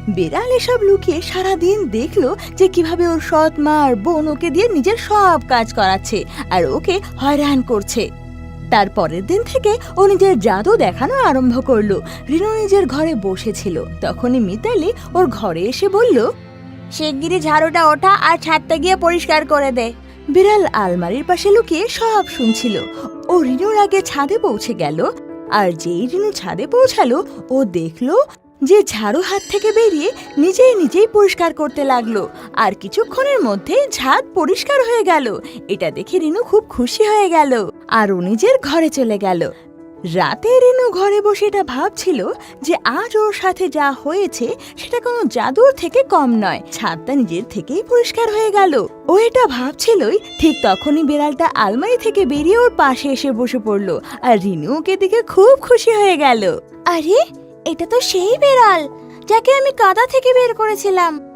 বিড়াল এসব লুকিয়ে সারাদিন দেখলো যে কিভাবে ওর সৎ মা আর বোন ওকে দিয়ে নিজের সব কাজ করাচ্ছে আর ওকে হয়রান করছে। তার পরের দিন থেকে ও নিজের জাদু দেখানো আরম্ভ করলো। রিনু নিজের ঘরে বসেছিল, তখনই মিতালি ওর ঘরে এসে বলল, শিগগিরই ঝাড়ুটা ওঠা আর ছাদটা গিয়ে পরিষ্কার করে দে। বিড়াল আলমারির পাশে লুকিয়ে সব শুনছিল। ও রিনুর আগে ছাদে পৌঁছে গেল, আর যেই রিনু ছাদে পৌঁছালো ও দেখলো যে ঝাড়ু হাত থেকে বেরিয়ে নিজেই নিজেই পরিষ্কার করতে লাগলো, আর কিছুক্ষণের মধ্যে ছাদ পরিষ্কার হয়ে গেল। এটা দেখে রিনু খুব খুশি হয়ে গেল আর ও নিজের ঘরে চলে গেল। রাতে রিনু ঘরে বসে এটা ভাবছিল যে আজ ওর সাথে যা হয়েছে সেটা কোনো জাদুর থেকে কম নয়, ছাদটা নিজের থেকেই পরিষ্কার হয়ে গেল। ও এটা ভাবছিলই, ঠিক তখনই বিড়ালটা আলমারি থেকে বেরিয়ে ওর পাশে এসে বসে পড়লো, আর রিনু ওকে দেখে খুব খুশি হয়ে গেল। আরে, এটা তো সেই বিড়াল যাকে আমি কাদা থেকে বের করেছিলাম।